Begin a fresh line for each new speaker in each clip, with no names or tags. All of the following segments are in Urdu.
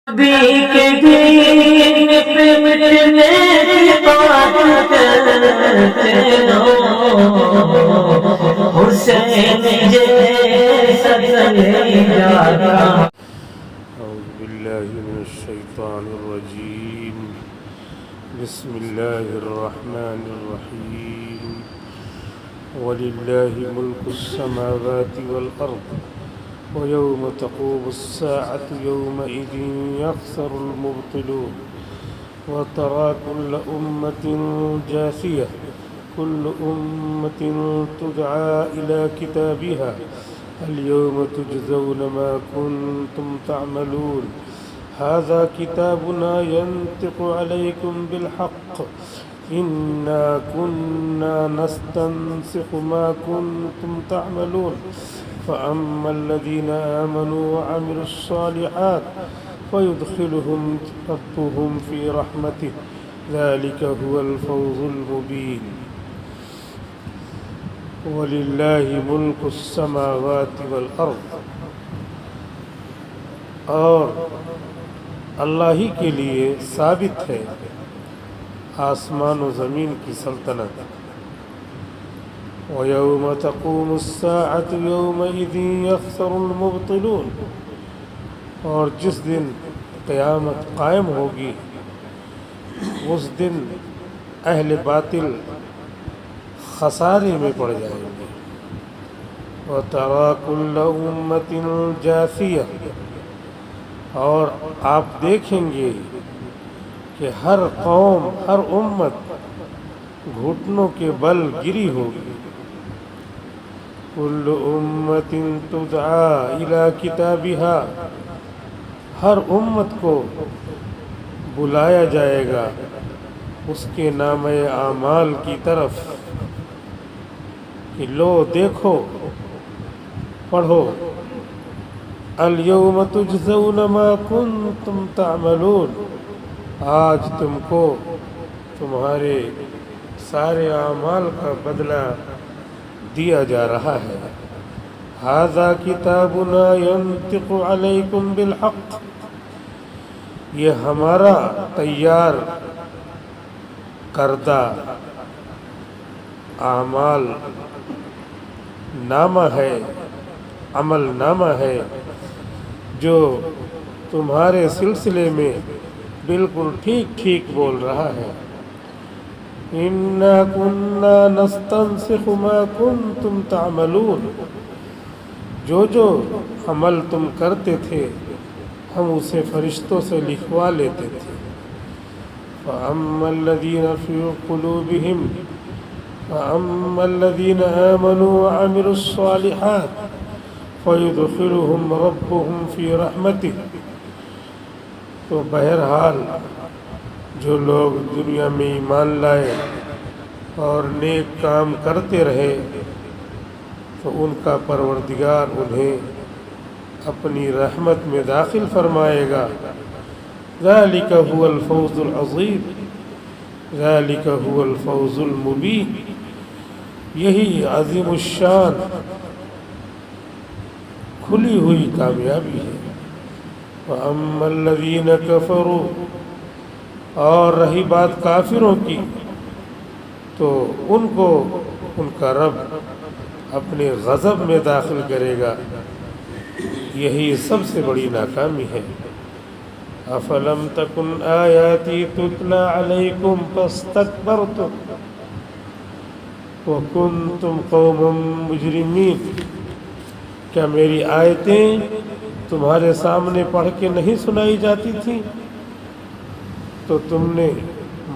نبی کے دین پہ مٹنے کی بات کرتے ہو، حسین جیسا کلیجا کا۔
اعوذ باللہ من الشیطان الرجیم، بسم اللہ الرحمن الرحیم۔ وَلِلَّهِ مُلْكُ السَّمَاوَاتِ وَالْأَرْضِ وَيَوْمَ تَقُومُ السَّاعَةُ يَوْمَئِذٍ يَخْسَرُ الْمُبْطِلُونَ وَتَرَى كُلَّ أُمَّةٍ جَاثِيَةً كُلُّ أُمَّةٍ تُدْعَىٰ إِلَىٰ كِتَابِهَا الْيَوْمَ تُجْزَوْنَ مَا كُنتُمْ تَعْمَلُونَ هَٰذَا كِتَابُنَا يَنطِقُ عَلَيْكُم بِالْحَقِّ إِنَّا كُنَّا نَسْتَنسِخُ مَا كُنتُمْ تَعْمَلُونَ فَأَمَّا الَّذِينَ آمَنُوا وَعَمِلُوا الصَّالِحَاتِ فَيُدْخِلُهُمْ رَبُّهُمْ فِي رَحْمَتِهِ ذَلِكَ هُوَ الْفَوْزُ الْمُبِينُ۔ وَلِلَّهِ مُلْكُ السَّمَاوَاتِ وَالْأَرْضِ، اور اللہ ہی کے لیے ثابت ہے آسمان و زمین کی سلطنت۔ وَيَوْمَ تَقُومُ السَّاعَةُ يَوْمَئِذٍ يَخْسَرُ الْمُبْطِلُونَ، اور جس دن قیامت قائم ہوگی اس دن اہل باطل خسارے میں پڑ جائیں گے۔ وَتَرَى كُلَّ أُمَّةٍ جَاثِيَةً، اور آپ دیکھیں گے کہ ہر قوم، ہر امت گھٹنوں کے بل گری ہوگی۔ كُلُّ أُمَّةٍ تُدْعَىٰ إِلَىٰ كِتَابِهَا، ہر امت کو بلایا جائے گا اس کے نامہ اعمال کی طرف کہ لو دیکھو، پڑھو، اليوم تجزون ما کنتم تعملون، آج تم کو تمہارے سارے اعمال کا بدلہ دیا جا رہا ہے۔ ھذا کتابنا ینطق علیکم بالحق، یہ ہمارا تیار کردہ اعمال نامہ ہے، عمل نامہ ہے جو تمہارے سلسلے میں بالکل ٹھیک ٹھیک بول رہا ہے۔ اِنَّا كُنَّا نَسْتَنسِخُ مَا كُنتُمْ تَعْمَلُونَ، جو عمل تم کرتے تھے ہم اسے فرشتوں سے لکھوا لیتے تھے۔ فَأَمَّا الَّذِينَ فِي قُلُوبِهِمْ فَأَمَّا الَّذِينَ آمَنُوا وَعَمِلُوا الصَّالِحَاتِ فَيُدْخِلُهُمْ رَبُّهُمْ فِي رَحْمَتِهِ، تو بہرحال جو لوگ دنیا میں ایمان لائے اور نیک کام کرتے رہے تو ان کا پروردگار انہیں اپنی رحمت میں داخل فرمائے گا۔ ذَلِكَ هُوَ الْفَوْزُ الْعَظِيمُ، ذَلِكَ هُوَ الْفَوْزُ الْمُبِينُ، یہی عظیم الشان کھلی ہوئی کامیابی ہے۔ وَأَمَّا الَّذِينَ كَفَرُوا، اور رہی بات کافروں کی تو ان کو ان کا رب اپنے غضب میں داخل کرے گا، یہی سب سے بڑی ناکامی ہے۔ أَفَلَمْ تَكُنْ آيَاتِي تُتْلَىٰ عَلَيْكُمْ فَاسْتَكْبَرْتُمْ وَكُنْتُمْ قَوْمًا مُجْرِمِينَ، کیا میری آیتیں تمہارے سامنے پڑھ کے نہیں سنائی جاتی تھیں تو تم نے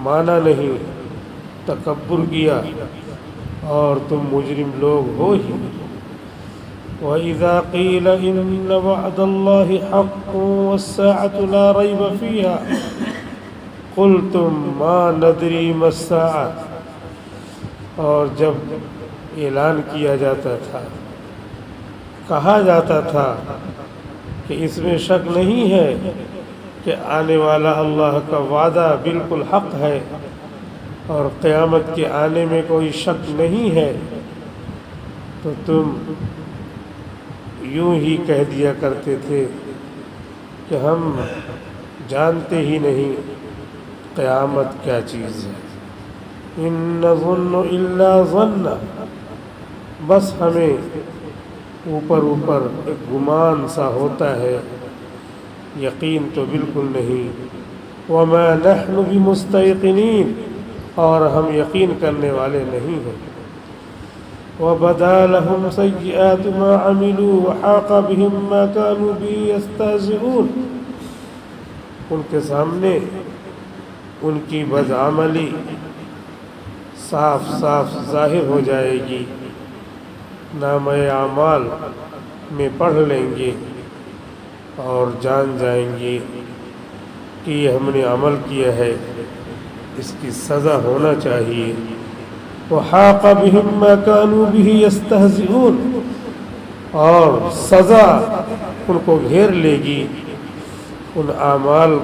مانا نہیں، تکبر کیا، اور تم مجرم لوگ ہو ہی۔ وَإِذَا قِيلَ إِنَّ وَعْدَ اللَّهِ حَقٌّ وَالسَّاعَةُ لَا رَيْبَ فِيهَا قُلْتُمْ مَا نَدْرِي مَا السَّاعَةُ، اور جب اعلان کیا جاتا تھا، کہا جاتا تھا کہ اس میں شک نہیں ہے کہ آنے والا اللہ کا وعدہ بالکل حق ہے اور قیامت کے آنے میں کوئی شک نہیں ہے، تو تم یوں ہی کہہ دیا کرتے تھے کہ ہم جانتے ہی نہیں قیامت کیا چیز ہے۔ ان نظن الا ظن، بس ہمیں اوپر اوپر ایک گمان سا ہوتا ہے، یقین تو بالکل نہیں۔ وما نحن بمستيقنين، اور ہم یقین کرنے والے نہیں ہیں۔ وبدا لهم سيئات ما عملوا وحاق بهم ما كانوا به يستهزئون، ان کے سامنے ان کی بدعملی صاف صاف ظاہر ہو جائے گی، نامہ اعمال میں پڑھ لیں گے اور جان جائیں گے کہ یہ ہم نے عمل کیا ہے، اس کی سزا ہونا چاہیے۔ وحاق بهم ما كانوا به يستهزئون، اور سزا ان کو گھیر لے گی، ان اعمال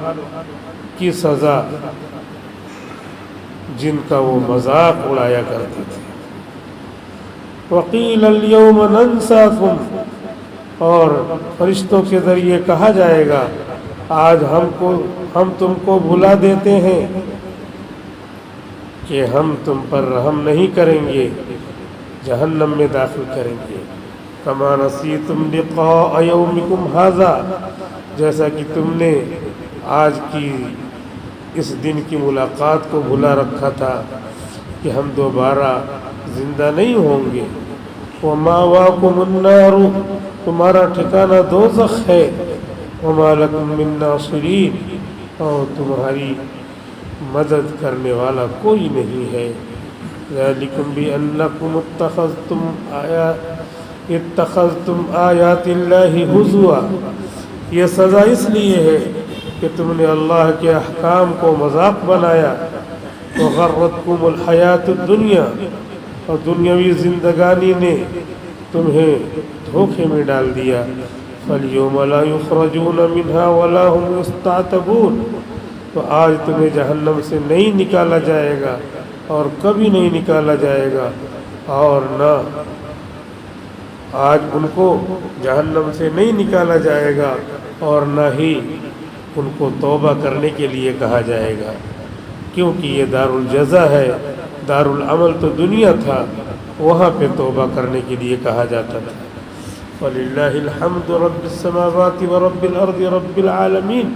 کی سزا جن کا وہ مذاق اڑایا کرتے تھے۔ وقیل اليوم ننساکم، اور فرشتوں کے ذریعے کہا جائے گا آج ہم تم کو بھلا دیتے ہیں کہ ہم تم پر رحم نہیں کریں گے، جہنم میں داخل کریں گے۔ کما نسیتم لقاء یومکم ھذا، جیسا کہ تم نے آج کی اس دن کی ملاقات کو بھلا رکھا تھا کہ ہم دوبارہ زندہ نہیں ہوں گے۔ وماواکم النار، تمہارا ٹھکانہ دوزخ ہے۔ وما لکم من ناصرین، اور تمہاری مدد کرنے والا کوئی نہیں ہے۔ ذالکم بانکم اتخذتم آیات اللہ ہزوا، یہ سزا اس لیے ہے کہ تم نے اللہ کے احکام کو مذاق بنایا۔ وغرتکم الحیات الدنیا، اور دنیاوی زندگانی نے تمہیں دھوکے میں ڈال دیا۔ فَالْيَوْمَ لَا يُخْرَجُونَ مِنْهَا وَلَا هُمْ يُسْتَعْتَبُونَ، تو آج تمہیں جہنم سے نہیں نکالا جائے گا اور کبھی نہیں نکالا جائے گا، اور نہ آج ان کو جہنم سے نہیں نکالا جائے گا اور نہ ہی ان کو توبہ کرنے کے لیے کہا جائے گا، کیونکہ یہ دار الجزا ہے۔ دار العمل تو دنیا تھا، وہاں پہ توبہ کرنے کے لیے کہا جاتا تھا۔ وَلِلَّهِ الْحَمْدُ رَبِّ السَّمَاوَاتِ وَرَبِّ الْأَرْضِ رَبِّ الْعَالَمِينَ،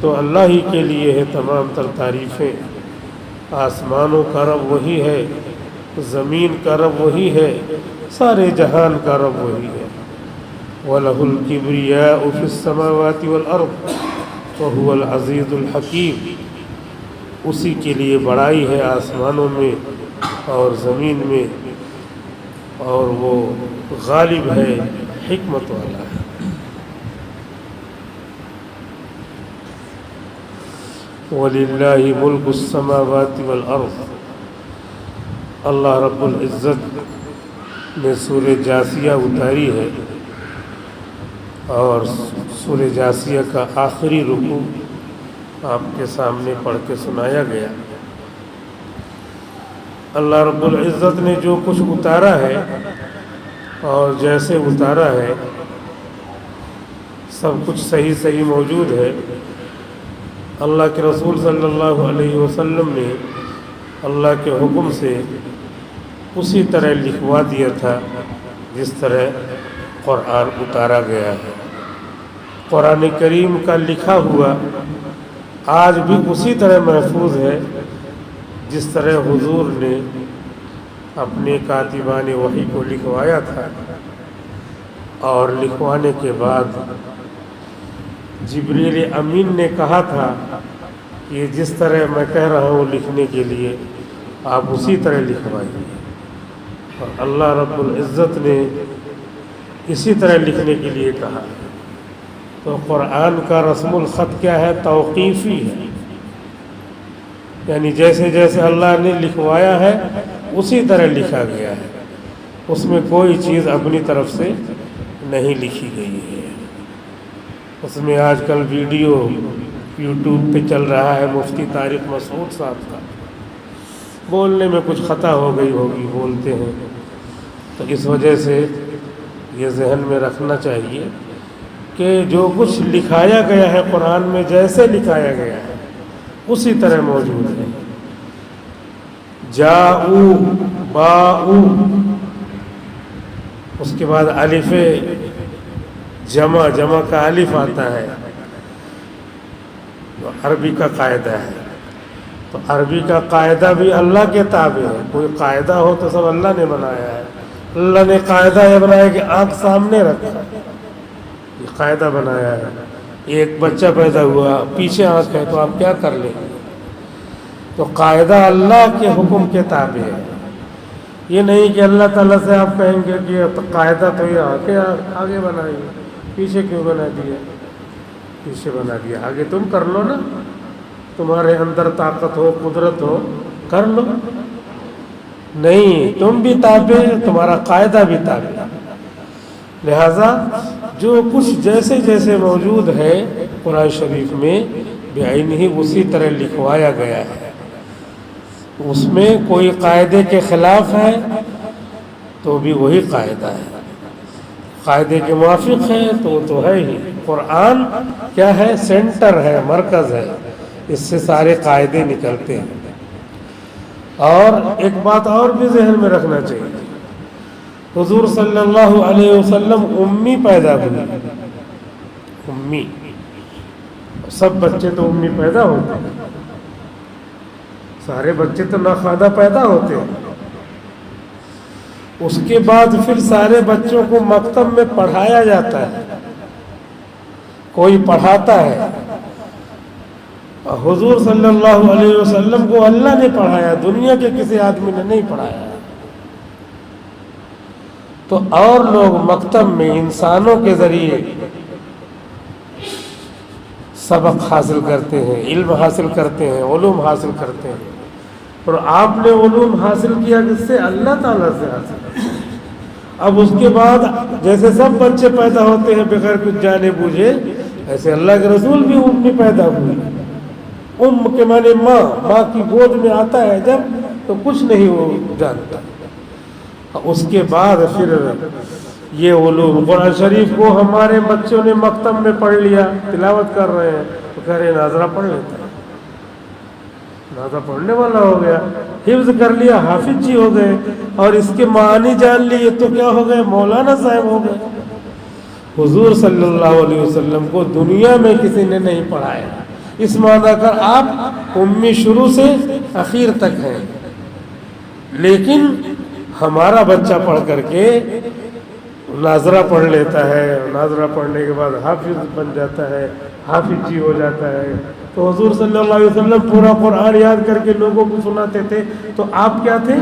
تو اللہ ہی کے لیے ہے تمام تر تعریفیں۔ آسمانوں کا رب وہی ہے، زمین کا رب وہی ہے، سارے جہان کا رب وہی ہے۔ وَلَهُ الْكِبْرِيَاءُ فِي السَّمَاوَاتِ وَالْأَرْضِ وَهُوَ الْعَزِيزُ الْحَكِيمُ، اسی کے لیے بڑائی ہے آسمانوں میں اور زمین میں، اور وہ غالب ہے، حکمت والا ہے۔ وَلِلَّهِ مُلْكُ السَّمَاوَاتِ وَالْأَرْضِ، اللہ رب العزت نے سورہ جاثیہ اتاری ہے، اور سورہ جاثیہ کا آخری رکوع آپ کے سامنے پڑھ کے سنایا گیا۔ اللہ رب العزت نے جو کچھ اتارا ہے اور جیسے اتارا ہے سب کچھ صحیح موجود ہے۔ اللہ کے رسول صلی اللہ علیہ وسلم نے اللہ کے حکم سے اسی طرح لکھوا دیا تھا جس طرح قرآن اتارا گیا ہے۔ قرآن کریم کا لکھا ہوا آج بھی اسی طرح محفوظ ہے جس طرح حضور نے اپنے کاتبان وحی کو لکھوایا تھا، اور لکھوانے کے بعد جبریل امین نے کہا تھا کہ جس طرح میں کہہ رہا ہوں لکھنے کے لیے آپ اسی طرح لکھوائیے، اور اللہ رب العزت نے اسی طرح لکھنے کے لیے کہا۔ تو قرآن کا رسم الخط کیا ہے؟ توقیفی ہے، یعنی جیسے جیسے اللہ نے لکھوایا ہے اسی طرح لکھا گیا ہے، اس میں کوئی چیز اپنی طرف سے نہیں لکھی گئی ہے۔ اس میں آج کل ویڈیو یوٹیوب پہ چل رہا ہے مفتی طارق مسعود صاحب کا، بولنے میں کچھ خطا ہو گئی ہوگی، بولتے ہیں، تو اس وجہ سے یہ ذہن میں رکھنا چاہیے کہ جو کچھ لکھایا گیا ہے قرآن میں جیسے لکھایا گیا ہے اسی طرح موجود ہے. جاؤ باؤ، اس کے بعد الف جمع، جمع کا الف آتا ہے، تو عربی کا قاعدہ ہے. تو عربی کا قاعدہ بھی اللہ کے تابع ہے. کوئی قاعدہ ہو تو سب اللہ نے بنایا ہے. اللہ نے قاعدہ یہ بنایا کہ آنکھ سامنے رکھا، یہ قاعدہ بنایا ہے. ایک بچہ پیدا ہوا، پیچھے آنکھ ہے تو آپ کیا کر لیں گے؟ تو قاعدہ اللہ کے حکم کے تابع ہے. یہ نہیں کہ اللہ تعالیٰ سے آپ کہیں گے کہ قاعدہ تو یہ آنکھیں آگے بنائی، پیچھے کیوں بنا دیا؟ پیچھے بنا دیا، آگے تم کر لو نا، تمہارے اندر طاقت ہو، قدرت ہو، کر لو. نہیں، تم بھی تابع، تمہارا قاعدہ بھی تابع. لہذا جو کچھ جیسے جیسے موجود ہے قرآن شریف میں بعینہ اسی طرح لکھوایا گیا ہے. اس میں کوئی قاعدے کے خلاف ہے تو بھی وہی قاعدہ ہے، قاعدے کے موافق ہے تو وہ تو ہے ہی. قرآن کیا ہے؟ سینٹر ہے، مرکز ہے، اس سے سارے قاعدے نکلتے ہیں. اور ایک بات اور بھی ذہن میں رکھنا چاہیے، حضور صلی اللہ علیہ وسلم امی پیدا ہوئے. امی، سب بچے تو امی پیدا ہوتے ہیں، سارے بچے تو ناخواندہ پیدا ہوتے ہیں. اس کے بعد پھر سارے بچوں کو مکتب میں پڑھایا جاتا ہے، کوئی پڑھاتا ہے. حضور صلی اللہ علیہ وسلم کو اللہ نے پڑھایا، دنیا کے کسی آدمی نے نہیں پڑھایا. تو اور لوگ مکتب میں انسانوں کے ذریعے سبق حاصل کرتے ہیں، علم حاصل کرتے ہیں، علوم حاصل کرتے ہیں. اور آپ نے علوم حاصل کیا کس سے؟ اللہ تعالیٰ سے حاصل کیا. اب اس کے بعد جیسے سب بچے پیدا ہوتے ہیں بغیر کچھ جانے بوجھے، ایسے اللہ کے رسول بھی امی پیدا ہوئی. کے معنی ماں، ماں کی گود میں آتا ہے جب تو کچھ نہیں وہ جانتا. اس کے بعد پھر یہ علوم، قرآن شریف کو ہمارے بچوں نے مکتب میں پڑھ لیا، تلاوت کر رہے ہیں تو کہہ رہے ناظرہ پڑھ لیتا ہے، ناظرہ پڑھنے والا ہو گیا، حفظ کر لیا، حافظ جی ہو گئے، اور اس کے معنی جان لیے تو کیا ہو گئے؟ مولانا صاحب ہو گئے. حضور صلی اللہ علیہ وسلم کو دنیا میں کسی نے نہیں پڑھایا. اس معنی کر آپ امی شروع سے اخیر تک ہیں. لیکن ہمارا بچہ پڑھ کر کے ناظرہ پڑھ لیتا ہے، ناظرہ پڑھنے کے بعد حافظ بن جاتا ہے، حافظ جی ہو جاتا ہے. تو حضور صلی اللہ علیہ وسلم پورا قرآن یاد کر کے لوگوں کو سناتے تھے، تو آپ کیا تھے؟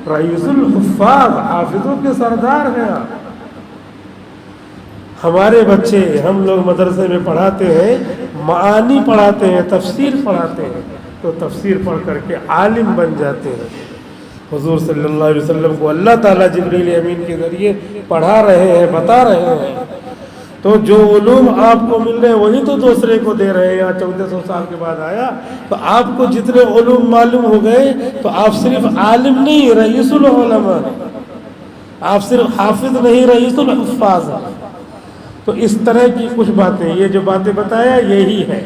رئیس الحفاظ، حافظوں کے سردار ہیں آپ. ہمارے بچے ہم لوگ مدرسے میں پڑھاتے ہیں، معانی پڑھاتے ہیں، تفسیر پڑھاتے ہیں، تو تفسیر پڑھ کر کے عالم بن جاتے ہیں. حضور صلی اللہ علیہ وسلم کو اللہ تعالیٰ جبریل امین کے ذریعے پڑھا رہے ہیں، بتا رہے ہیں. تو جو علوم آپ کو مل رہے ہیں وہی تو دوسرے کو دے رہے ہیں. 1400 سال کے بعد آیا تو آپ کو جتنے علوم معلوم ہو گئے تو آپ صرف عالم نہیں، رئیس العلماء، آپ صرف حافظ نہیں، رئیس الحفاظ. تو اس طرح کی کچھ باتیں، یہ جو باتیں بتایا یہی ہے.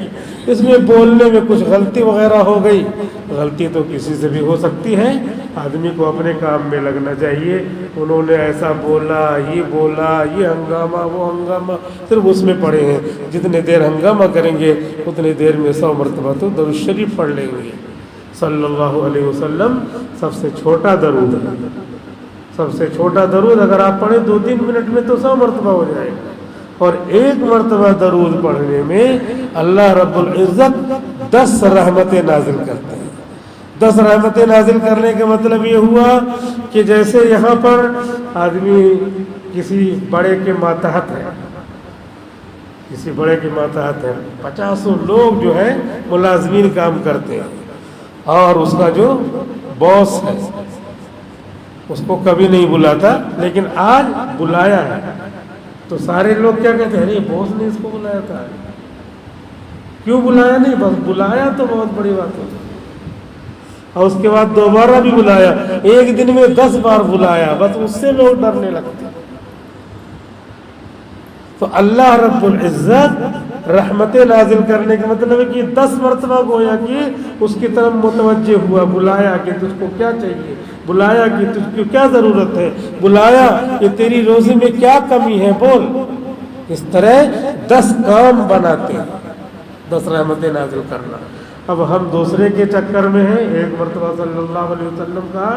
اس میں بولنے میں کچھ غلطی وغیرہ ہو گئی، غلطی تو کسی سے بھی ہو سکتی ہے. آدمی کو اپنے کام میں لگنا چاہیے. انہوں نے ایسا بولا، یہ ہنگامہ، وہ ہنگامہ، صرف اس میں پڑے ہیں. جتنے دیر ہنگامہ کریں گے اتنی دیر میں 100 مرتبہ تو درود شریف پڑھ لیں گے. صلی اللہ علیہ وسلم سب سے چھوٹا درود ہے. سب سے چھوٹا درود اگر آپ پڑھیں 2-3 منٹ میں تو 100 مرتبہ ہو جائے گا. اور 1 مرتبہ درود پڑھنے میں اللہ رب العزت 10 رحمتیں نازل کرتے ہیں. 10 رحمتیں نازل کرنے کا مطلب یہ ہوا کہ جیسے یہاں پر آدمی کسی بڑے کے ماتحت ہے، کسی بڑے کے ماتحت ہے، 50 لوگ جو ہے ملازمین کام کرتے ہیں، اور اس کا جو باس ہے اس کو کبھی نہیں بلاتا، لیکن آج بلایا ہے. تو سارے لوگ کیا کہتے ہیں؟ ارے باس نے اس کو بلایا تھا. کیوں بلایا؟ نہیں، بس بلایا تو بہت بڑی بات ہے. اور اس کے بعد دوبارہ بھی بلایا، ایک دن میں 10 بار بلایا، بس اس سے لوگ ڈرنے لگتے. تو اللہ رب العزت رحمت نازل کرنے کا مطلب ہے کہ 10 مرتبہ گویا کہ اس کی طرف متوجہ ہوا، بلایا کہ تجھ کو کیا چاہیے، بلایا کہ تجھ کو کیا ضرورت ہے، بلایا کہ تیری روزی میں کیا کمی ہے، بول۔ اس طرح 10 کام بناتے ہیں، 10 رحمتیں نازل کرنا۔ اب ہم دوسرے کے چکر میں ہیں۔ ایک مرتبہ صلی اللہ علیہ وسلم کا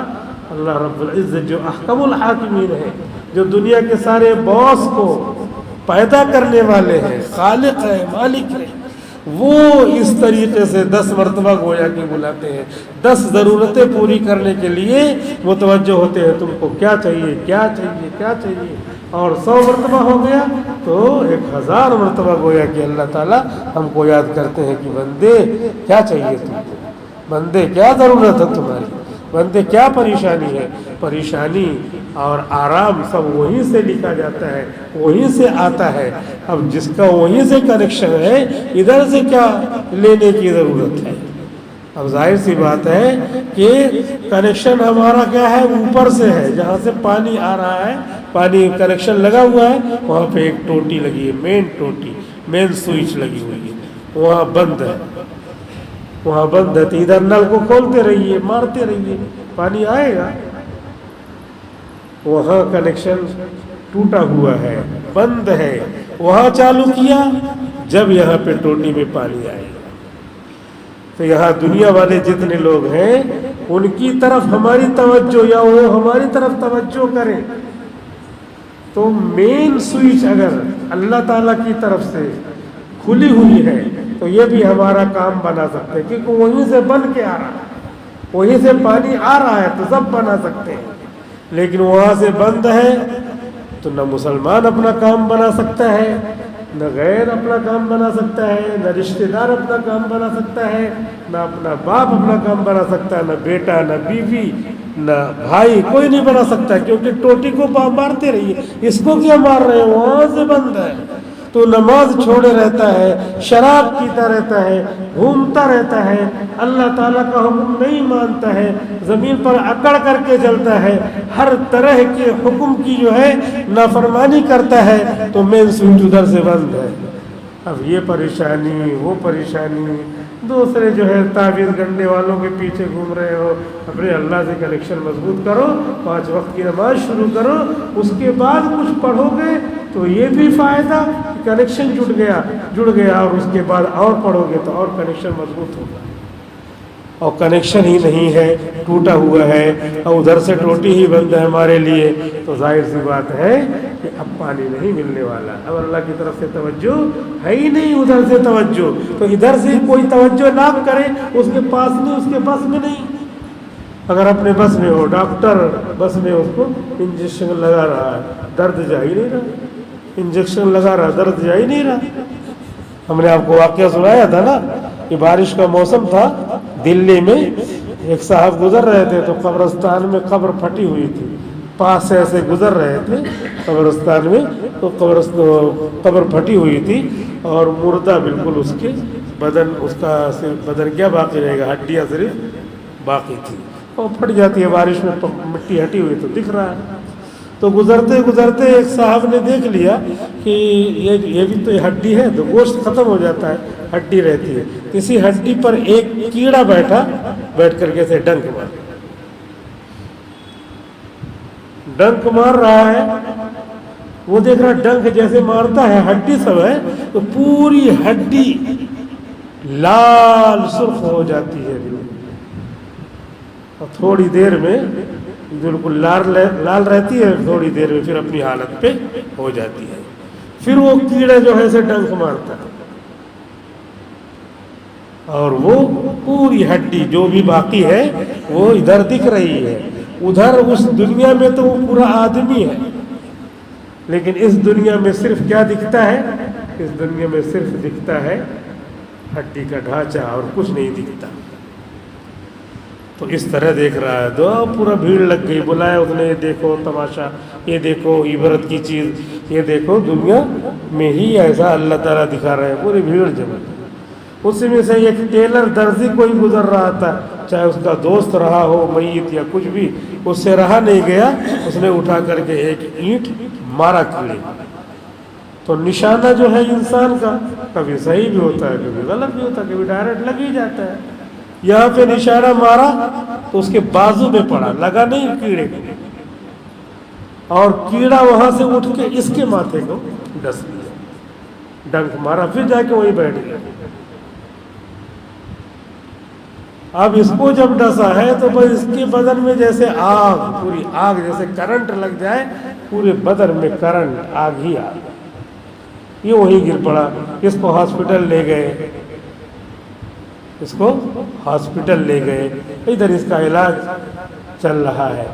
اللہ رب العزت جو احکم الحاکمین ہے، جو دنیا کے سارے باس کو پیدا کرنے والے ہیں، خالق ہے، مالک ہے، وہ اس طریقے سے 10 مرتبہ گویا کہ بلاتے ہیں، 10 ضرورتیں پوری کرنے کے لیے متوجہ ہوتے ہیں، تم کو کیا چاہیے، کیا چاہیے، کیا چاہیے۔ اور 100 مرتبہ ہو گیا تو 1000 مرتبہ گویا کہ اللہ تعالیٰ ہم کو یاد کرتے ہیں کہ بندے کیا چاہیے تم کو، بندے کیا ضرورت ہے تمہاری، بندے کیا پریشانی ہے۔ پریشانی اور آرام سب وہیں سے لکھا جاتا ہے، وہیں سے آتا ہے۔ اب جس کا وہیں سے کنیکشن ہے، ادھر سے کیا لینے کی ضرورت ہے۔ اب ظاہر سی بات ہے کہ کنیکشن ہمارا کیا ہے، اوپر سے ہے، جہاں سے پانی آ رہا ہے، پانی کنیکشن لگا ہوا ہے، وہاں پہ ایک ٹوٹی لگی ہے، مین ٹوٹی، مین سوئچ لگی ہوئی ہے، وہاں بند ہے، وہاں بند ہے، تو ادھر نل کو کھولتے رہیے، مارتے رہیے، پانی آئے گا۔ وہاں کنیکشن ٹوٹا ہوا ہے، بند ہے، وہاں چالو کیا جب یہاں پہ ٹوٹی میں پانی آئے گا۔ تو یہاں دنیا والے جتنے لوگ ہیں ان کی طرف ہماری توجہ یا وہ ہماری طرف توجہ کریں تو مین سوئچ اگر اللہ تعالیٰ کی طرف سے کھلی ہوئی ہے تو یہ بھی ہمارا کام بنا سکتے ہیں، کیونکہ وہیں سے بن کے آ رہا ہے، وہیں سے پانی آ رہا ہے، تو سب بنا سکتے ہیں۔ لیکن وہاں سے بند ہے تو نہ مسلمان اپنا کام بنا سکتا ہے، نہ غیر اپنا کام بنا سکتا ہے، نہ رشتہ دار اپنا کام بنا سکتا ہے، نہ اپنا باپ اپنا کام بنا سکتا ہے، نہ بیٹا، نہ بیوی، نہ بھائی، کوئی نہیں بنا سکتا، کیونکہ ٹوٹی کو مارتے رہیے، اس کو کیا مار رہے ہیں، وہاں سے بند ہے۔ تو نماز چھوڑے رہتا ہے، شراب پیتا رہتا ہے، گھومتا رہتا ہے، اللہ تعالیٰ کا حکم نہیں مانتا ہے، زمین پر اکڑ کر کے چلتا ہے، ہر طرح کے حکم کی جو ہے نافرمانی کرتا ہے، تو مین سوئچ ادھر سے بند ہے۔ اب یہ پریشانی، وہ پریشانی، دوسرے جو ہے تعویذ گننے والوں کے پیچھے گھوم رہے ہو، اپنے اللہ سے کنیکشن مضبوط کرو، 5 وقت کی نماز شروع کرو، اس کے بعد کچھ پڑھو گے تو یہ بھی فائدہ، کنیکشن جڑ گیا، اور اس کے بعد اور پڑھو گے تو اور کنیکشن مضبوط ہوگا۔ اور کنیکشن ہی نہیں ہے، ٹوٹا ہوا ہے، اور ادھر سے ٹوٹی ہی بند ہے ہمارے لیے، تو ظاہر سی بات ہے کہ اب پانی نہیں ملنے والا، اب اللہ کی طرف سے توجہ ہے ہی نہیں، ادھر سے توجہ، تو ادھر سے کوئی توجہ نہ کرے، اس کے پاس نہیں، اس کے بس میں نہیں۔ اگر اپنے بس میں ہو، ڈاکٹر بس میں اس کو انجیکشن لگا رہا ہے، درد جا ہی نہیں رہا، انجیکشن لگا رہا، درد جا ہی نہیں رہا۔ ہم نے آپ کو واقعہ سنایا تھا نا کہ بارش کا موسم تھا، دلی میں ایک صاحب گزر رہے تھے تو قبرستان میں قبر پھٹی ہوئی تھی، پاس سے ایسے گزر رہے تھے قبرستان میں، تو قبر پھٹی ہوئی تھی اور مردہ بالکل اس کے بدن، اس کا صرف بدن کیا باقی رہے گا، ہڈیاں صرف باقی تھی، اور پھٹ جاتی ہے بارش میں، مٹی ہٹی ہوئی تو دکھ رہا ہے۔ تو گزرتے گزرتے ایک صاحب نے دیکھ لیا کہ یہ بھی تو ہڈی ہے، تو گوشت ختم ہو جاتا ہے، ہڈی رہتی ہے، کسی ہڈی پر ایک کیڑا بیٹھ کر کے اسے ڈنک مار رہا ہے۔ وہ دیکھ رہا ڈنک جیسے مارتا ہے، ہڈی سب ہے، تو پوری ہڈی لال سرخ ہو جاتی ہے، اور تھوڑی دیر میں بالکل لال رہتی ہے، تھوڑی دیر میں پھر اپنی حالت پہ ہو جاتی ہے۔ پھر وہ کیڑا جو ہے اسے ڈنک مارتا ہے، اور وہ پوری ہڈی جو بھی باقی ہے وہ ادھر دکھ رہی ہے، ادھر اس دنیا میں تو وہ پورا آدمی ہے، لیکن اس دنیا میں صرف کیا دکھتا ہے، اس دنیا میں صرف دکھتا ہے ہڈی کا ڈھانچہ، اور کچھ نہیں دکھتا۔ تو اس طرح دیکھ رہا ہے، تو پورا بھیڑ لگ گئی، بلایا اس نے، یہ دیکھو تماشا، یہ دیکھو عبرت کی چیز، یہ دیکھو دنیا میں ہی ایسا اللہ تعالیٰ دکھا رہے ہیں، پوری بھیڑ جمع۔ اس میں سے ایک ٹیلر درزی کوئی گزر رہا تھا، چاہے اس کا دوست رہا ہو، میت یا کچھ بھی، اس سے رہا نہیں گیا، اس نے اٹھا کر کے ایک اینٹ مارا کیڑے، تو نشانہ جو ہے انسان کا کبھی صحیح بھی ہوتا ہے کبھی غلط بھی ہوتا ہے, کبھی ڈائریکٹ لگ ہی جاتا ہے. یہاں پہ نشانہ مارا تو اس کے بازو میں پڑا, لگا نہیں کیڑے کو, اور کیڑا وہاں سے اٹھ کے اس کے ماتھے کو ڈس لیا, ڈنک مارا, پھر جا کے وہیں بیٹھ گیا. اب اس کو جب ڈسا ہے تو بس اس کے بدن میں جیسے آگ, پوری آگ, جیسے کرنٹ لگ جائے پورے بدن میں کرنٹ, آگ ہی آگ. یہ وہیں گر پڑا. اس کو ہاسپٹل لے گئے, اس کو ہاسپٹل لے گئے, ادھر اس کا علاج چل رہا ہے,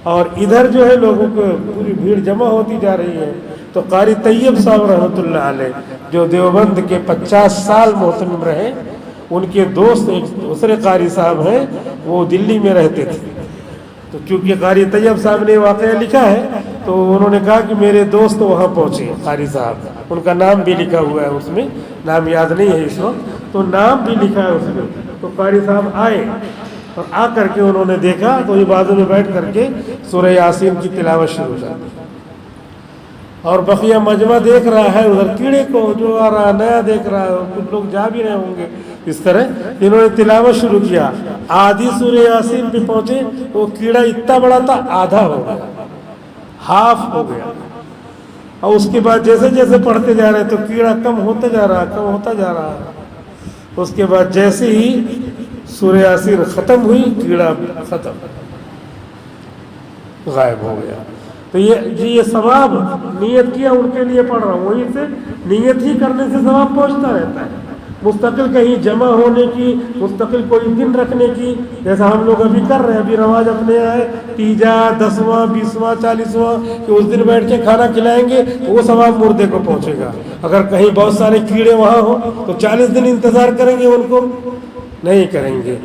اور ادھر جو ہے لوگوں کو پوری بھیڑ جمع ہوتی جا رہی ہے. تو قاری طیب صاحب رحمۃ اللہ علیہ جو دیوبند کے 50 سال محتمم رہے, ان کے دوست ایک دوسرے قاری صاحب ہیں, وہ دلی میں رہتے تھے. تو چونکہ قاری طیب صاحب نے واقعہ لکھا ہے تو انہوں نے کہا کہ میرے دوست وہاں پہنچے, قاری صاحب, ان کا نام بھی لکھا ہوا ہے اس میں, نام یاد نہیں ہے اس وقت, تو نام بھی لکھا ہے اس میں. تو قاری صاحب آئے اور آ کر کے انہوں نے دیکھا تو یہ بازو میں بیٹھ کر کے سورہ یاسین کی تلاوت شروع کر دی, اور بقیہ مجمع دیکھ رہا ہے ادھر کیڑے کو جو آ رہا نیا دیکھ رہا ہے, کچھ لوگ جا بھی رہے ہوں گے. اس طرح انہوں نے تلاوت شروع کیا, آدھی سورہ یاسین پہ پہنچے تو وہ کیڑا اتنا بڑا تھا آدھا ہو گیا, ہاف ہو گیا, اور اس کے بعد جیسے جیسے پڑھتے جا رہے تو کیڑا کم ہوتا جا رہا, کم ہوتا جا رہا. اس کے بعد جیسے ہی سورہ یاسین ختم ہوئی کیڑا ختم, غائب ہو گیا. تو یہ ثواب نیت کیا ان کے لیے پڑھ رہا ہوں, وہیں سے نیت ہی کرنے سے ثواب پہنچتا رہتا ہے. مستقل کہیں جمع ہونے کی, مستقل کوئی دن رکھنے کی, جیسا ہم لوگ ابھی کر رہے ہیں, ابھی رواج اپنے آئے تیجا 10واں 20واں 40واں کہ اس دن بیٹھ کے کھانا کھلائیں گے, وہ ثواب مردے کو پہنچے گا. اگر کہیں بہت سارے کیڑے وہاں ہوں تو 40 دن انتظار کریں گے, ان کو نہیں کریں گے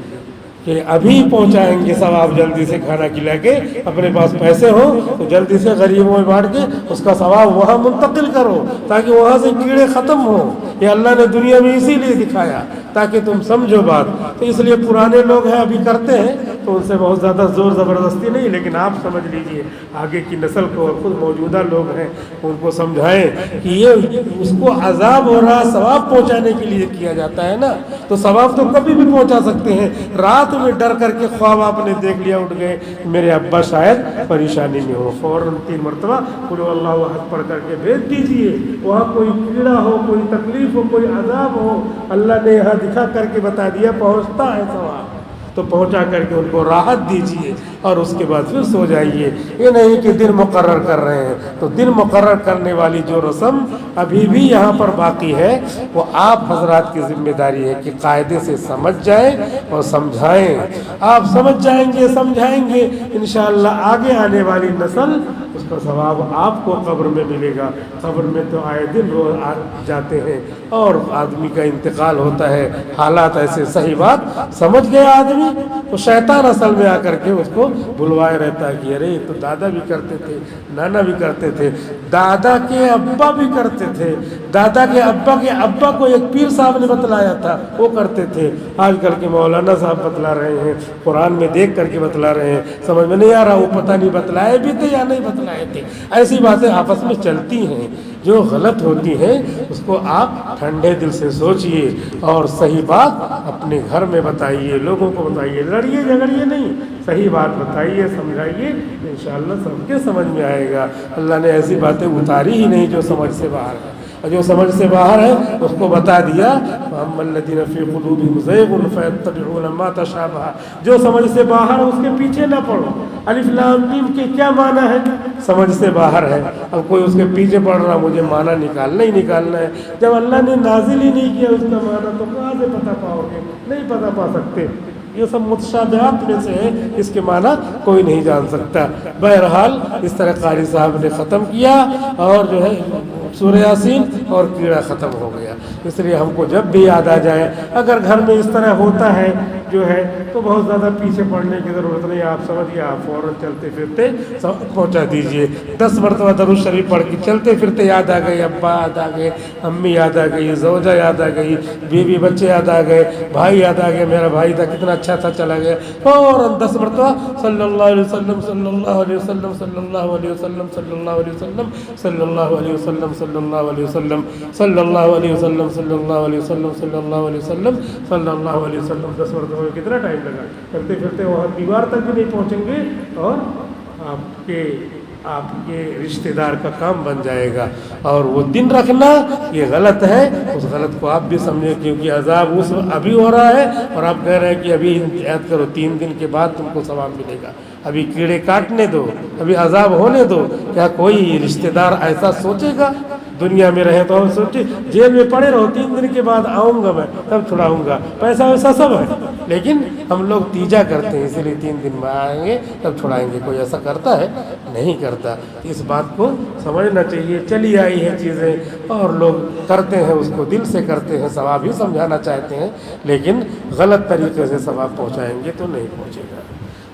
کہ ابھی پہنچائیں گے ثواب, جلدی سے کھانا کھلا کے, اپنے پاس پیسے ہوں تو جلدی سے غریبوں میں بانٹ کے اس کا ثواب وہاں منتقل کرو تاکہ وہاں سے کیڑے ختم ہوں. یہ اللہ نے دنیا میں اسی لیے دکھایا تاکہ تم سمجھو بات. تو اس لیے پرانے لوگ ہیں ابھی کرتے ہیں تو ان سے بہت زیادہ زور زبردستی نہیں, لیکن آپ سمجھ لیجئے آگے کی نسل کو, اور خود موجودہ لوگ ہیں ان کو سمجھائیں کہ یہ اس کو عذاب ہو رہا ثواب پہنچانے کے لیے کیا جاتا ہے نا, تو ثواب تو کبھی بھی پہنچا سکتے ہیں. رات میں ڈر کر کے خواب آپ نے دیکھ لیا, اٹھ گئے میرے ابا شاید پریشانی میں ہو, فوراً 3 مرتبہ قل هو اللہ احد پڑھ کر کے بھیج دیجئے. وہاں کوئی کیڑا ہو, کوئی تکلیف ہو, کوئی عذاب ہو, اللہ نے یہاں دکھا کر کے بتا دیا پہنچتا ہے ثواب, تو پہنچا کر کے ان کو راحت دیجئے اور اس کے بعد پھر سو جائیے. یہ نہیں کہ دن مقرر کر رہے ہیں, تو دن مقرر کرنے والی جو رسم ابھی بھی یہاں پر باقی ہے وہ آپ حضرات کی ذمہ داری ہے کہ قاعدے سے سمجھ جائیں اور سمجھائیں. آپ سمجھ جائیں گے, سمجھائیں گے, انشاءاللہ آگے آنے والی نسل اس کا ثواب آپ کو قبر میں ملے گا. قبر میں تو آئے دن روز جاتے ہیں اور آدمی کا انتقال ہوتا ہے, حالات ایسے, صحیح بات سمجھ گیا آدمی تو شیطان اصل میں آ کر کے اس کو بلوائے رہتا ہے کہ ارے تو دادا بھی کرتے تھے, نانا بھی کرتے تھے, دادا کے ابا بھی کرتے تھے, دادا کے ابا کو ایک پیر صاحب نے بتلایا تھا وہ کرتے تھے. آج کل کے مولانا صاحب بتلا رہے ہیں, قرآن میں دیکھ کر کے بتلا رہے ہیں, سمجھ میں نہیں آ رہا وہ پتہ نہیں بتلائے بھی تھے یا نہیں بتلائے تھے. ایسی باتیں آپس میں چلتی ہیں جو غلط ہوتی ہیں, اس کو آپ ٹھنڈے دل سے سوچئے اور صحیح بات اپنے گھر میں بتائیے, لوگوں کو بتائیے, لڑیے جھگڑیے نہیں, صحیح بات بتائیے, سمجھائیے, انشاءاللہ سب کے سمجھ میں آئے گا. اللہ نے ایسی باتیں اتاری ہی نہیں جو سمجھ سے باہر ہے, اور جو سمجھ سے باہر ہے اس کو بتا دیا فَأَمَّا الَّذِينَ فِي قُلُوبِهِمْ زَيْغٌ فَيَتَّبِعُونَ مَا تَشَابَهَ. جو سمجھ سے باہر ہے اس کے پیچھے نہ پڑو. الف لام میم کے کیا معنی ہے؟ سمجھ سے باہر ہے. اب کوئی اس کے پیچھے پڑھ رہا مجھے معنی نکالنا ہی نکالنا ہے, جب اللہ نے نازل ہی نہیں کیا اس کا معنی تو کہاں سے پتہ پاؤ گے؟ نہیں پتہ پا سکتے. یہ سب متشابہات میں سے ہے, اس کے معنی کوئی نہیں جان سکتا. بہرحال اس طرح قاری صاحب نے ختم کیا اور جو ہے سورہ یاسین اور کیڑا ختم ہو گیا. اس لیے ہم کو جب بھی یاد آ جائے, اگر گھر میں اس طرح ہوتا ہے جو ہے تو بہت زیادہ پیچھے پڑنے کی ضرورت نہیں، آپ سمجھیے آپ فوراً چلتے پھرتے سب پہنچا دیجئے۔ 10 مرتبہ درود شریف پڑھ کے چلتے پھرتے یاد آ گئی، ابا یاد آ گئے، امی یاد آ گئی، زوجہ یاد آ گئی، بیوی بچے یاد آ گئے، بھائی یاد آ گئے، میرا بھائی تھا کتنا اچھا تھا چلا گیا، فوراً 10 مرتبہ صلی اللہ علیہ وسلم صلی اللہ علیہ وسلم صلی اللہ علیہ وسلم صلی اللہ علیہ وسلم صلی اللہ علیہ وسلم صلی اللہ علیہ وسلم صلی اللہ علیہ وسلم صلی اللہ علیہ وسلم صلی اللہ علیہ وسلم صلی اللہ علیہ وسلم 10 مرتبہ میں کتنا ٹائم لگا؟ چلتے پھرتے وہاں دیوار تک بھی نہیں پہنچیں گے اور آپ کے رشتہ دار کا کام بن جائے گا۔ اور وہ دن رکھنا یہ غلط ہے، اس غلط کو آپ بھی سمجھیں، کیونکہ عذاب اس ابھی ہو رہا ہے اور آپ کہہ رہے ہیں کہ ابھی احتیاط کرو، 3 دن کے بعد تم کو ثواب ملے گا، ابھی کیڑے کاٹنے دو، ابھی عذاب ہونے دو۔ کیا کوئی رشتہ دار ایسا سوچے گا؟ دنیا میں رہے تو ہم سوچے جیل میں پڑے رہو، 3 دن کے بعد آؤں گا میں تب چھڑاؤں گا، پیسہ ویسا سب ہے، لیکن ہم لوگ تیجا کرتے ہیں، اسی لیے 3 دن میں آئیں گے تب چھڑائیں گے۔ کوئی ایسا کرتا ہے؟ نہیں کرتا۔ اس بات کو سمجھنا چاہیے، چلی آئی ہیں چیزیں اور لوگ کرتے ہیں، اس کو دل سے کرتے ہیں، ثواب ہی سمجھانا چاہتے ہیں، لیکن غلط طریقے سے ثواب پہنچائیں گے تو نہیں پہنچے گا۔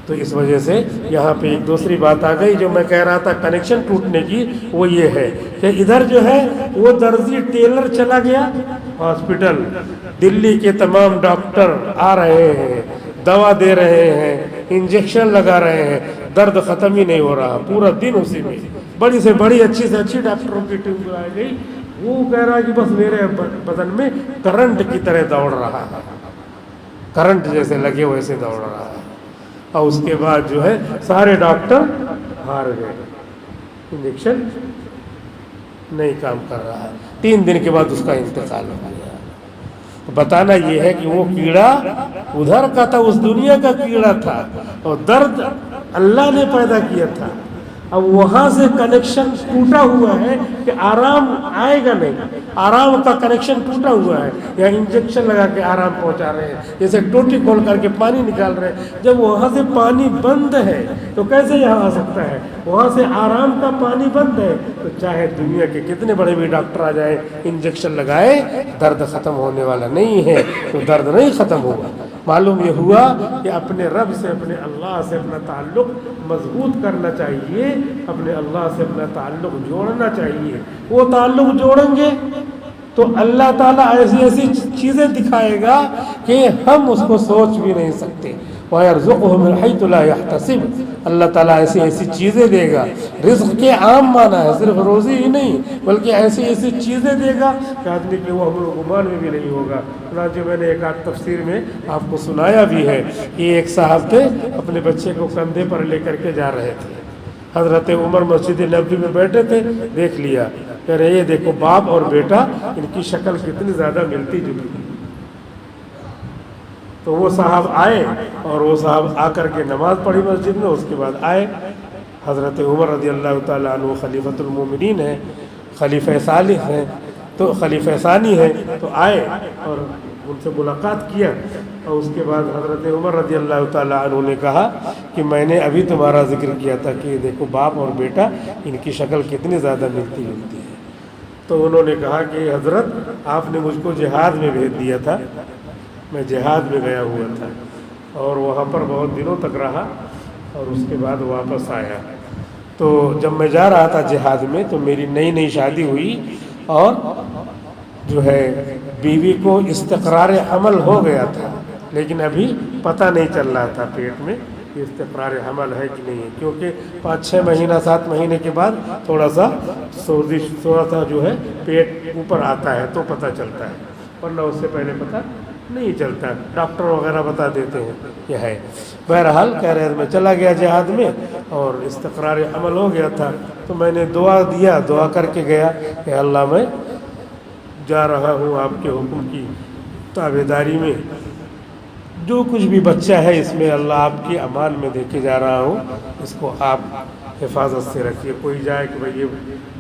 تو اس وجہ سے یہاں پہ ایک دوسری بات آ گئی جو میں کہہ رہا تھا کنیکشن ٹوٹنے کی، وہ یہ ہے کہ ادھر جو ہے وہ درزی ٹیلر چلا گیا ہاسپٹل، دلی کے تمام ڈاکٹر آ رہے ہیں، دوا دے رہے ہیں، انجیکشن لگا رہے ہیں، درد ختم ہی نہیں ہو رہا، پورا دن اسی میں، بڑی سے بڑی اچھی سے اچھی ڈاکٹروں کی ٹیم آ گئی، وہ کہہ رہا ہے کہ بس میرے بدن میں کرنٹ کی طرح دوڑ رہا ہے، کرنٹ جیسے لگے ویسے دوڑ رہا ہے۔ اور اس کے بعد جو ہے سارے ڈاکٹر ہار گئے، انجیکشن نہیں کام کر رہا ہے، 3 دن کے بعد اس کا انتقال ہو گیا۔ بتانا یہ ہے کہ وہ کیڑا ادھر کا تھا، اس دنیا کا کیڑا تھا، اور درد اللہ نے پیدا کیا تھا۔ اب وہاں سے کنیکشن ٹوٹا ہوا ہے کہ آرام آئے گا نہیں، آرام کا کنیکشن ٹوٹا ہوا ہے، یا انجیکشن لگا کے آرام پہنچا رہے ہیں، جیسے ٹوٹی کھول کر کے پانی نکال رہے ہیں۔ جب وہاں سے پانی بند ہے تو کیسے یہاں آ سکتا ہے؟ وہاں سے آرام کا پانی بند ہے، تو چاہے دنیا کے کتنے بڑے بھی ڈاکٹر آ جائیں، انجیکشن لگائے، درد ختم ہونے والا نہیں ہے، تو درد نہیں ختم ہوگا۔ معلوم یہ ہوا کہ اپنے رب سے، اپنے اللہ سے اپنا تعلق مضبوط کرنا چاہیے، اپنے اللہ سے اپنا تعلق جوڑنا چاہیے۔ وہ تعلق جوڑیں گے تو اللہ تعالیٰ ایسی ایسی چیزیں دکھائے گا کہ ہم اس کو سوچ بھی نہیں سکتے۔ وَيَرْزُقْهُ مِنْ حَيْثُ لَا يَحْتَسِبُ، اللہ تعالیٰ ایسی ایسی چیزیں دے گا۔ رزق کے عام معنی ہے، صرف روزی ہی نہیں، بلکہ ایسی ایسی چیزیں دے گا کہ آدمی کے وہ گمان میں بھی نہیں ہوگا۔ چنانچہ میں نے ایک آدھ تفسیر میں آپ کو سنایا بھی ہے کہ ایک صاحب تھے، اپنے بچے کو کندھے پر لے کر کے جا رہے تھے، حضرت عمر مسجد نبوی میں بیٹھے تھے، دیکھ لیا، کہہ رہے یہ دیکھو باپ اور بیٹا، ان کی شکل کتنی زیادہ ملتی جلتی۔ تو وہ صاحب آئے اور وہ صاحب آ کر کے نماز پڑھی مسجد میں، اس کے بعد آئے۔ حضرت عمر رضی اللہ تعالیٰ عنہ خلیفۃ المومنین ہیں، خلیفہ صالح ہیں، تو خلیفہ ثانی ہیں، تو آئے اور ان سے ملاقات کیا، اور اس کے بعد حضرت عمر رضی اللہ تعالیٰ عنہ نے کہا کہ میں نے ابھی تمہارا ذکر کیا تھا کہ دیکھو باپ اور بیٹا، ان کی شکل کتنی زیادہ ملتی جلتی ہے۔ تو انہوں نے کہا کہ حضرت آپ نے مجھ کو جہاد میں بھیج دیا تھا، میں جہاد میں گیا ہوا تھا اور وہاں پر بہت دنوں تک رہا اور اس کے بعد واپس آیا۔ تو جب میں جا رہا تھا جہاد میں تو میری نئی نئی شادی ہوئی اور جو ہے بیوی کو استقرار حمل ہو گیا تھا، لیکن ابھی پتہ نہیں چل رہا تھا پیٹ میں کہ استقرار حمل ہے کہ نہیں ہے، کیونکہ 5-6 مہینہ 7 مہینے کے بعد تھوڑا سا سوزش، تھوڑا سا جو ہے پیٹ اوپر آتا ہے تو پتہ چلتا ہے، ورنہ اس سے پہلے پتہ نہیں چلتا، ڈاکٹر وغیرہ بتا دیتے ہیں یہ ہے۔ بہرحال کہہ رہے میں چلا گیا جہاد میں اور استقرار عمل ہو گیا تھا، تو میں نے دعا کر کے گیا کہ اللہ میں جا رہا ہوں آپ کے حکم کی تابعداری میں، جو کچھ بھی بچہ ہے اس میں اللہ آپ کی امان میں دے کے جا رہا ہوں، اس کو آپ حفاظت سے رکھیے۔ کوئی جائے کہ بھئی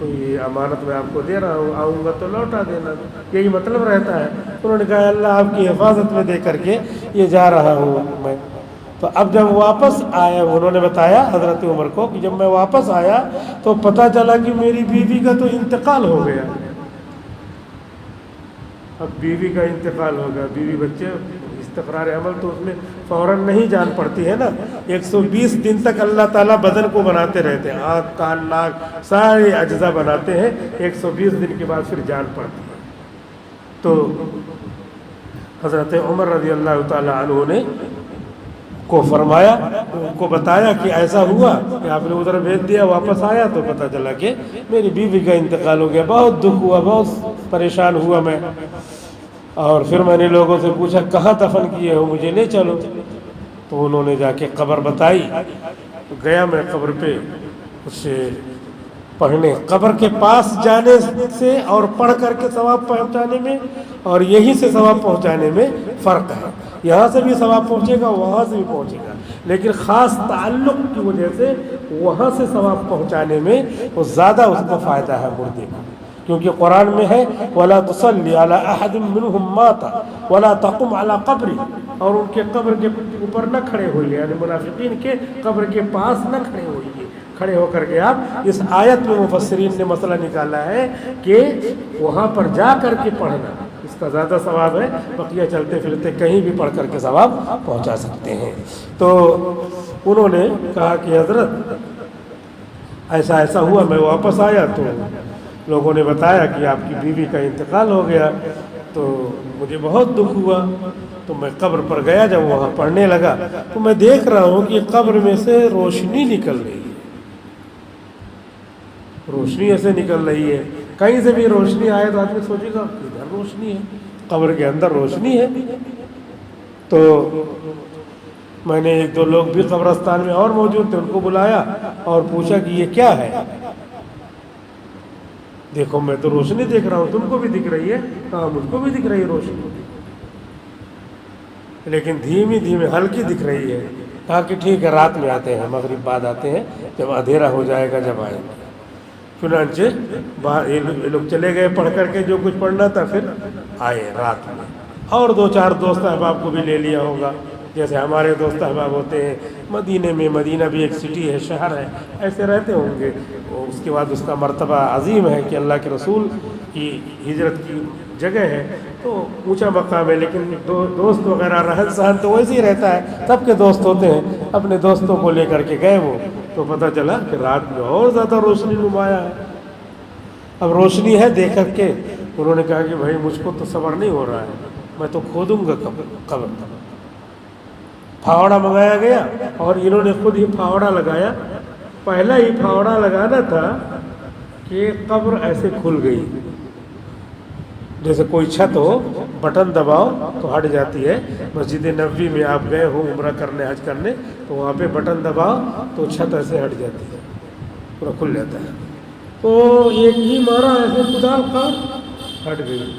یہ امانت میں آپ کو دے رہا ہوں، آؤں گا تو لوٹا دینا، یہی مطلب رہتا ہے۔ انہوں نے کہا اللہ آپ کی حفاظت میں دے کر کے یہ جا رہا ہوں میں۔ تو اب جب واپس آیا، انہوں نے بتایا حضرت عمر کو کہ جب میں واپس آیا تو پتہ چلا کہ میری بیوی کا تو انتقال ہو گیا۔ اب بیوی کا انتقال ہوگا، بیوی بچے اس استقرار عمل تو اس میں فوراً نہیں جان پڑتی ہے نا، 120 دن تک اللہ تعالیٰ بدن کو بناتے رہتے ہیں، آنکھ کان ناک سارے اجزاء بناتے ہیں، 120 دن کے بعد پھر جان پڑتی ہے۔ تو حضرت عمر رضی اللہ تعالیٰ عنہ نے کو فرمایا، ان کو بتایا کہ ایسا ہوا کہ آپ نے ادھر بھیج دیا، واپس آیا تو پتہ چلا کہ میری بیوی کا انتقال ہو گیا، بہت دکھ ہوا، بہت پریشان ہوا میں، اور پھر میں نے لوگوں سے پوچھا کہاں دفن کیے ہو، مجھے لے چلو، تو انہوں نے جا کے قبر بتائی، تو گیا میں قبر پہ اسے پڑھنے۔ قبر کے پاس جانے سے اور پڑھ کر کے ثواب پہنچانے میں اور یہیں سے ثواب پہنچانے میں فرق ہے، یہاں سے بھی ثواب پہنچے گا، وہاں سے بھی پہنچے گا، لیکن خاص تعلق کی وجہ سے وہاں سے ثواب پہنچانے میں وہ زیادہ اس کو فائدہ ہے مردے کا، کیونکہ قرآن میں ہے وَلَا تُصَلِّ عَلَىٰ أَحَدٍ مِّنْهُمْ مَاتَ وَلَا تَقُمْ عَلَىٰ قَبْرِهِ، اور ان کے قبر کے اوپر نہ کھڑے ہوئیے، یعنی منافقین کے قبر کے پاس نہ کھڑے ہوئیے، کھڑے ہو کر کے آپ اس آیت میں مفسرین نے مسئلہ نکالا ہے کہ وہاں پر جا کر کے پڑھنا اس کا زیادہ ثواب ہے، بقیہ چلتے پھرتے کہیں بھی پڑھ کر کے ثواب پہنچا سکتے ہیں۔ تو انہوں نے کہا کہ حضرت ایسا ایسا ہوا، میں واپس آیا تو لوگوں نے بتایا کہ آپ کی بیوی کا انتقال ہو گیا، تو مجھے بہت دکھ ہوا، تو میں قبر پر گیا، جب وہاں پڑھنے لگا تو میں دیکھ رہا ہوں کہ قبر میں سے روشنی نکل رہی ہے، روشنی ایسے نکل رہی ہے، کہیں سے بھی روشنی آئے تو آدمی سوچے گا ادھر روشنی ہے، قبر کے اندر روشنی ہے۔ تو میں نے ایک دو لوگ بھی قبرستان میں اور موجود تھے، ان کو بلایا اور پوچھا کہ یہ کیا ہے، دیکھو میں تو روشنی دیکھ رہا ہوں، تم کو بھی دکھ رہی ہے؟ ہاں مجھ کو بھی دکھ رہی ہے روشنی، لیکن دھیمی دھیمی ہلکی دکھ رہی ہے۔ کہا کہ ٹھیک ہے رات میں آتے ہیں، مغرب بعد آتے ہیں، جب اندھیرا ہو جائے گا جب آئیں گے۔ چنانچہ یہ لوگ چلے گئے پڑھ کر کے جو کچھ پڑھنا تھا، پھر آئے رات میں، اور دو چار دوست احباب کو بھی لے لیا ہوگا، جیسے ہمارے دوست احباب ہوتے ہیں مدینے میں، مدینہ بھی ایک سٹی ہے، شہر ہے، ایسے رہتے ہوں گے۔ اس کے بعد اس کا مرتبہ عظیم ہے کہ اللہ کے رسول کی ہجرت کی جگہ ہے تو اونچا مقام ہے، لیکن دوست وغیرہ رہن سہن تو ویسے ہی رہتا ہے، سب کے دوست ہوتے ہیں، اپنے دوستوں کو لے کر کے گئے وہ، تو پتہ چلا کہ رات میں اور زیادہ روشنی نمایاں ہے۔ اب روشنی ہے دیکھ کر کے انہوں نے کہا کہ بھائی مجھ کو تو صبر نہیں ہو رہا ہے، میں تو کھودوں گا قبر۔ پھاوڑا منگایا گیا اور انہوں نے خود ہی پھاوڑا لگایا، پہلا ہی پھاوڑا لگانا تھا کہ قبر ایسے کھل گئی، جیسے کوئی چھت ہو، بٹن دباؤ تو ہٹ جاتی ہے۔ مسجد نبوی میں آپ گئے ہو عمرہ کرنے، حج کرنے، تو وہاں پہ بٹن دباؤ تو چھت ایسے ہٹ جاتی ہے، پورا کھل جاتا ہے۔ تو ایک ہی مارا ایسے خدا کا ہٹ گئی،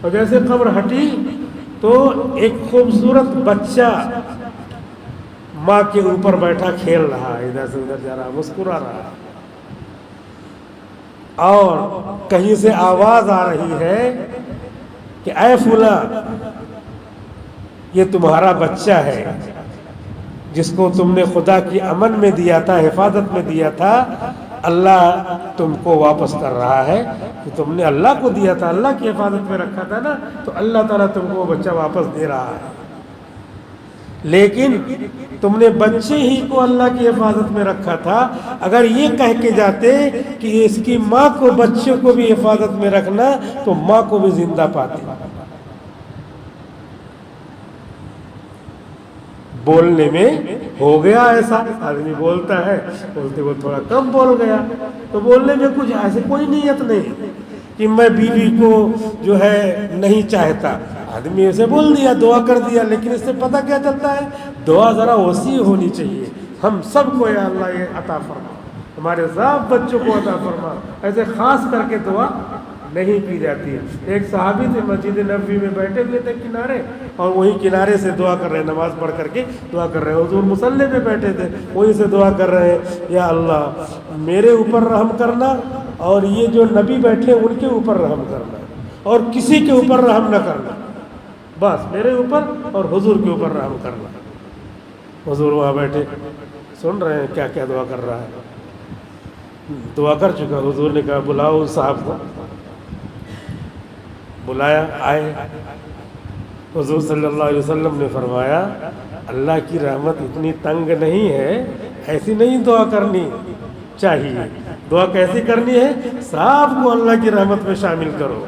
اور جیسے قبر ہٹی تو ایک خوبصورت بچہ ماں کے اوپر بیٹھا کھیل رہا ہے، ادھر سے ادھر جا رہا، مسکرا رہا ہے، اور کہیں سے آواز آ رہی ہے کہ اے فلاں، یہ تمہارا بچہ ہے جس کو تم نے خدا کی امن میں دیا تھا، حفاظت میں دیا تھا، اللہ تم کو واپس کر رہا ہے، کہ تم نے اللہ کو دیا تھا، اللہ کی حفاظت میں رکھا تھا نا، تو اللہ تعالیٰ تم کو وہ بچہ واپس دے رہا ہے، لیکن تم نے بچے ہی کو اللہ کی حفاظت میں رکھا تھا، اگر یہ کہہ کے جاتے کہ اس کی ماں کو بچے کو بھی حفاظت میں رکھنا تو ماں کو بھی زندہ پاتے۔ بولنے میں ہو گیا ایسا، آدمی بولتا ہے، بولتے وہ تھوڑا کم بول گیا، تو بولنے میں کچھ ایسے کوئی نیت نہیں کہ میں بیوی کو جو ہے نہیں چاہتا، آدمی ایسے بول دیا، دعا کر دیا، لیکن اس سے پتہ کیا چلتا ہے، دعا ذرا وسیع ہونی چاہیے، ہم سب کو یا اللہ یہ عطا فرما، ہمارے سب بچوں کو عطا فرما، ایسے خاص کر کے دعا نہیں کی جاتی ہے۔ ایک صحابی تھے مسجد نبوی میں بیٹھے ہوئے تھے کنارے، اور وہی کنارے سے دعا کر رہے ہیں، نماز پڑھ کر کے دعا کر رہے ہیں، حضور مصلی پہ بیٹھے تھے، وہیں سے دعا کر رہے ہیں، یا اللہ میرے اوپر رحم کرنا، اور یہ جو نبی بیٹھے ان کے اوپر رحم کرنا، اور کسی کے اوپر رحم نہ کرنا، بس میرے اوپر اور حضور کے اوپر رحم کرنا۔ حضور وہاں بیٹھے سن رہے ہیں کیا کیا دعا کر رہا ہے، دعا کر چکا، حضور نے کہا بلاؤ صاحب کو، بلایا، آئے، حضور صلی اللہ علیہ وسلم نے فرمایا اللہ کی رحمت اتنی تنگ نہیں ہے، ایسی نہیں دعا کرنی چاہیے. دعا کیسی کرنی ہے؟ سب کو اللہ کی رحمت میں شامل کرو.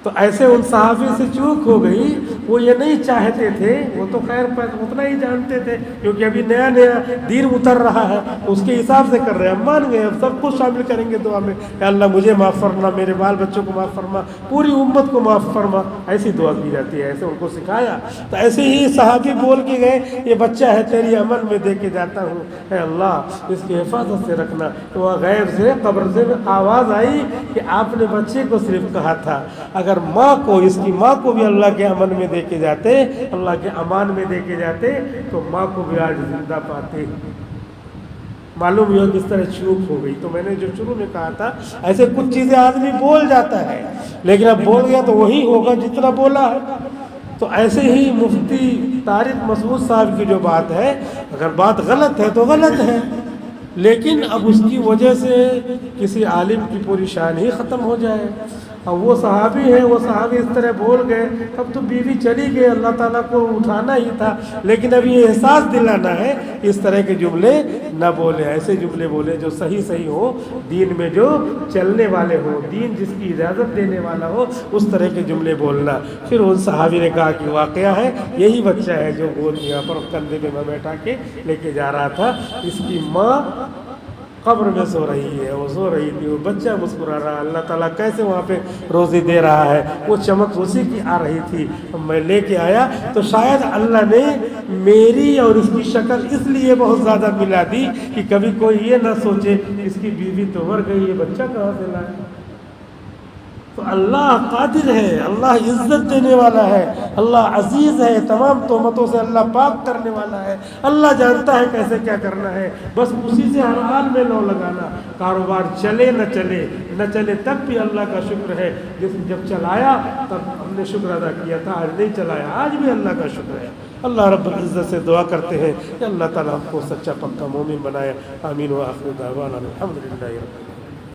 تو ایسے ان صحابی سے چوک ہو گئی، وہ یہ نہیں چاہتے تھے، وہ تو خیر اتنا ہی جانتے تھے کیونکہ ابھی نیا نیا دین اتر رہا ہے، اس کے حساب سے کر رہے ہیں. مان گئے اب سب کو شامل کریں گے دعا میں کہ اللہ مجھے معاف فرما، میرے بال بچوں کو معاف فرما، پوری امت کو معاف فرما. ایسی دعا کی جاتی ہے، ایسے ان کو سکھایا. تو ایسے ہی صحابی بول کے گئے یہ بچہ ہے تیری امن میں دے کے جاتا ہوں، اے اللہ اس کی حفاظت سے رکھنا. تو وہاں غیب سے قبر سے آواز آئی کہ آپ نے بچے کو صرف کہا تھا، اگر ماں کو، اس کی ماں کو بھی اللہ کے امن میں دے کے جاتے، اللہ کے امان میں دے کے جاتے تو ماں کو بھی آج زندہ پاتے. معلوم ہوا کس طرح چوک ہو گئی. تو میں نے جو شروع میں کہا تھا ایسے کچھ چیزیں آدمی بول جاتا ہے لیکن اب بول گیا تو وہی ہوگا جتنا بولا ہے. تو ایسے ہی مفتی طارق مسعود صاحب کی جو بات ہے، اگر بات غلط ہے تو غلط ہے، لیکن اب اس کی وجہ سے کسی عالم کی پوری شان ہی ختم ہو جائے. اب وہ صحابی ہیں، وہ صحابی اس طرح بول گئے، اب تو بیوی چلی گئی، اللہ تعالیٰ کو اٹھانا ہی تھا، لیکن اب یہ احساس دلانا ہے اس طرح کے جملے نہ بولے. ایسے جملے بولے جو صحیح ہو، دین میں جو چلنے والے ہو، دین جس کی اجازت دینے والا ہو، اس طرح کے جملے بولنا. پھر ان صحابی نے کہا کہ واقعہ ہے یہی بچہ ہے جو گود یہاں پر کندھے پہ میں بیٹھا کے لے کے جا رہا تھا، اس کی ماں قبر میں سو رہی ہے، وہ سو رہی تھی، وہ بچہ مسکرا رہا. اللہ تعالیٰ کیسے وہاں پہ روزی دے رہا ہے، وہ چمک اسی کی آ رہی تھی. میں لے کے آیا تو شاید اللہ نے میری اور اس کی شکل اس لیے بہت زیادہ ملا دی کہ کبھی کوئی یہ نہ سوچے اس کی بیوی تو مر گئی، یہ بچہ کہاں سے لائے. تو اللہ قادر ہے، اللہ عزت دینے والا ہے، اللہ عزیز ہے، تمام تہمتوں سے اللہ پاک کرنے والا ہے. اللہ جانتا ہے کیسے کیا کرنا ہے، بس اسی سے ہر حال میں لو لگانا. کاروبار چلے نہ چلے تب بھی اللہ کا شکر ہے. جب چلایا تب ہم نے شکر ادا کیا تھا، آج نہیں چلایا آج بھی اللہ کا شکر ہے. اللہ رب العزت سے دعا کرتے ہیں کہ اللہ تعالیٰ ہم کو سچا پکا مومن بنائے. آمین و آخر دعوانا الحمدللہ.